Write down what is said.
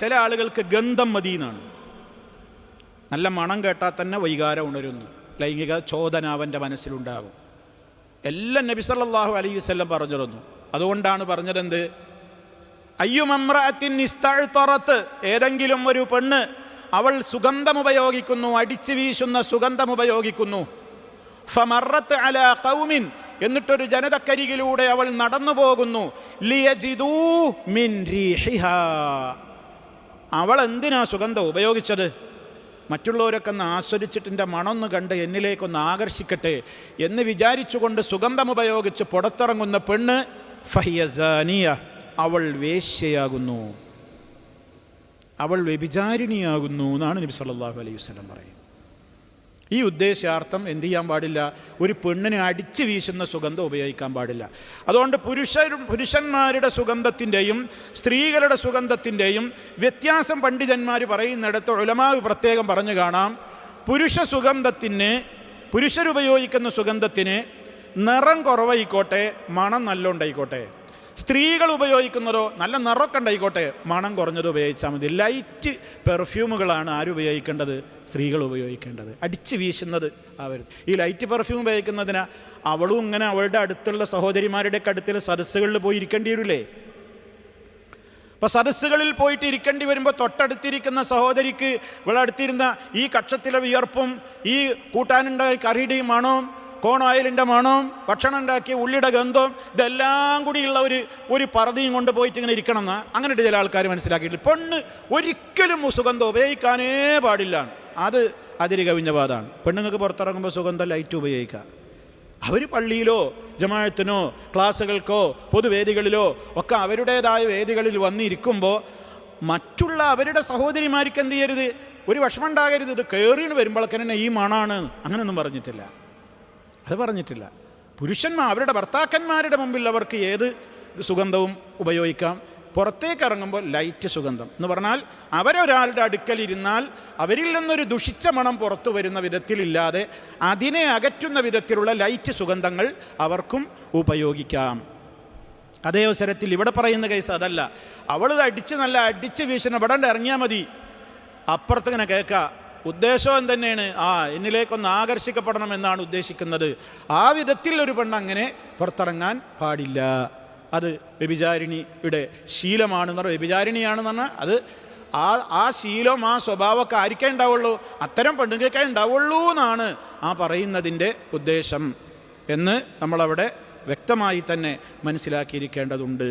ചില ആളുകൾക്ക് ഗന്ധം മതി എന്നാണ്. നല്ല മണം കേട്ടാൽ തന്നെ വൈകാരം ഉണരുന്നു, ലൈംഗിക ചോദന അവൻ്റെ മനസ്സിലുണ്ടാകും. എല്ലാം നബി സല്ലല്ലാഹു അലൈഹി വസല്ലം പറഞ്ഞിരുന്നു. അതുകൊണ്ടാണ് പറഞ്ഞതെന്ത്, അയ്യുമമ്രഅത്തിൻ ഇസ്തഅ്തറത്ത്, ഏതെങ്കിലും ഒരു പെണ്ണ് അവൾ സുഗന്ധമുപയോഗിക്കുന്നു, അടിച്ചു വീശുന്ന സുഗന്ധമുപയോഗിക്കുന്നു, ഫമറത്ത് അലാ ഖൗമിൻ, എന്നിട്ടൊരു ജനതക്കരികിലൂടെ അവൾ നടന്നു പോകുന്നു, ലിയജിദൂ മിൻ റീഹിഹാ, അവൾ എന്തിനാ സുഗന്ധം ഉപയോഗിച്ചത്? മറ്റുള്ളവരൊക്കെ ഒന്ന് ആസ്വദിച്ചിട്ട് മണമൊന്ന് കണ്ട് എന്നിലേക്കൊന്ന് ആകർഷിക്കട്ടെ എന്ന് വിചാരിച്ചുകൊണ്ട് സുഗന്ധമുപയോഗിച്ച് പുറത്തിറങ്ങുന്ന പെണ്ണ് ഫഹിയസാനിയ, അവൾ വേശ്യയാകുന്നു, അവൾ വ്യഭിചാരിണിയാകുന്നു എന്നാണ് നബി സല്ലല്ലാഹു അലൈഹി വസല്ലം പറയുന്നത്. ഈ ഉദ്ദേശാർത്ഥം എന്ത് ചെയ്യാൻ പാടില്ല, ഒരു പെണ്ണിനെ അടിച്ചു വീശുന്ന സുഗന്ധം ഉപയോഗിക്കാൻ പാടില്ല. അതുകൊണ്ട് പുരുഷന്മാരുടെ സുഗന്ധത്തിൻ്റെയും സ്ത്രീകളുടെ സുഗന്ധത്തിൻ്റെയും വ്യത്യാസം പണ്ഡിതന്മാർ പറയുന്നിടത്ത് ഉലമാ പ്രത്യേകം പറഞ്ഞു കാണാം. പുരുഷരുപയോഗിക്കുന്ന സുഗന്ധത്തിന് നിറം കുറവായിക്കോട്ടെ, മണം നല്ല ഉണ്ടായിക്കോട്ടെ. സ്ത്രീകൾ ഉപയോഗിക്കുന്നതോ നല്ല നിറമൊക്കെ ഉണ്ടായിക്കോട്ടെ, മണം കുറഞ്ഞത് ഉപയോഗിച്ചാൽ മതി. ലൈറ്റ് പെർഫ്യൂമുകളാണ് ആരുപയോഗിക്കേണ്ടത്? സ്ത്രീകൾ ഉപയോഗിക്കേണ്ടത്. അടിച്ചു വീശുന്നത് അവർ. ഈ ലൈറ്റ് പെർഫ്യൂം ഉപയോഗിക്കുന്നതിന് അവളും ഇങ്ങനെ അവളുടെ അടുത്തുള്ള സഹോദരിമാരുടെയൊക്കെ അടുത്തുള്ള സദസ്സുകളിൽ പോയി ഇരിക്കേണ്ടി വരില്ലേ? അപ്പോൾ സദസ്സുകളിൽ പോയിട്ട് ഇരിക്കേണ്ടി വരുമ്പോൾ തൊട്ടടുത്തിരിക്കുന്ന സഹോദരിക്ക് ഇവളടുത്തിരുന്ന ഈ കക്ഷത്തിലെ വിയർപ്പും ഈ കൂട്ടാനുണ്ടായ കറിയുടെയും മണവും കോൺ ഓയിലിൻ്റെ മണവും ഭക്ഷണം ഉണ്ടാക്കിയ ഉള്ളിയുടെ ഗന്ധവും ഇതെല്ലാം കൂടിയുള്ള ഒരു പറതിയും കൊണ്ട് പോയിട്ട് ഇങ്ങനെ ഇരിക്കണം എന്ന് അങ്ങനെയിട്ട് ചില ആൾക്കാർ മനസ്സിലാക്കിയിട്ടില്ല. പെണ്ണ് ഒരിക്കലും സുഗന്ധം ഉപയോഗിക്കാനേ പാടില്ല, അത് അതിര് കവിഞ്ഞ പാതാണ്. പെണ്ണുങ്ങൾക്ക് പുറത്തിറങ്ങുമ്പോൾ സുഗന്ധം ലൈറ്റ് ഉപയോഗിക്കുക. അവർ പള്ളിയിലോ ജമാഅത്തിനോ ക്ലാസ്സുകൾക്കോ പൊതുവേദികളിലോ ഒക്കെ അവരുടേതായ വേദികളിൽ വന്നിരിക്കുമ്പോൾ മറ്റുള്ള അവരുടെ സഹോദരിമാർക്ക് എന്ത് ചെയ്യരുത്, ഒരു വിഷമം ഉണ്ടാകരുത്. ഇത് കയറിന് വരുമ്പോഴൊക്കെ തന്നെ ഈ മണാണ്, അങ്ങനെയൊന്നും പറഞ്ഞിട്ടില്ല, അത് പറഞ്ഞിട്ടില്ല. പുരുഷന്മാർ അവരുടെ ഭർത്താക്കന്മാരുടെ മുമ്പിൽ അവർക്ക് ഏത് സുഗന്ധവും ഉപയോഗിക്കാം. പുറത്തേക്ക് ഇറങ്ങുമ്പോൾ ലൈറ്റ് സുഗന്ധം എന്ന് പറഞ്ഞാൽ അവരൊരാളുടെ അടുക്കലിരുന്നാൽ അവരിൽ നിന്നൊരു ദുഷിച്ച മണം പുറത്തു വരുന്ന വിധത്തിലില്ലാതെ അതിനെ അകറ്റുന്ന വിധത്തിലുള്ള ലൈറ്റ് സുഗന്ധങ്ങൾ അവർക്കും ഉപയോഗിക്കാം. അതേ അവസരത്തിൽ ഇവിടെ പറയുന്ന കേസ് അതല്ല. അവൾ നല്ല അടിച്ച് വീശുന്ന ഇവിടെ ഇറങ്ങിയാൽ മതി, അപ്പുറത്തിങ്ങനെ കേൾക്കുക. ഉദ്ദേശം തന്നെയാണ്, എന്നിലേക്കൊന്ന് ആകർഷിക്കപ്പെടണം എന്നാണ് ഉദ്ദേശിക്കുന്നത്. ആ വിധത്തിൽ ഒരു പെണ്ണ് അങ്ങനെ പുറത്തിറങ്ങാൻ പാടില്ല. അത് വ്യഭിചാരിണിയുടെ ശീലമാണെന്ന് പറഞ്ഞാൽ, വ്യഭിചാരിണിയാണെന്ന് പറഞ്ഞാൽ അത് ആ ശീലം ആ സ്വഭാവമൊക്കെ ആയിരിക്കേ ഉണ്ടാവുള്ളൂ, അത്തരം പെണ്ണുങ്ങൾക്കേ ഉണ്ടാവുള്ളൂ എന്നാണ് ആ പറയുന്നതിൻ്റെ ഉദ്ദേശം എന്ന് നമ്മളവിടെ വ്യക്തമായി തന്നെ മനസ്സിലാക്കിയിരിക്കേണ്ടതുണ്ട്.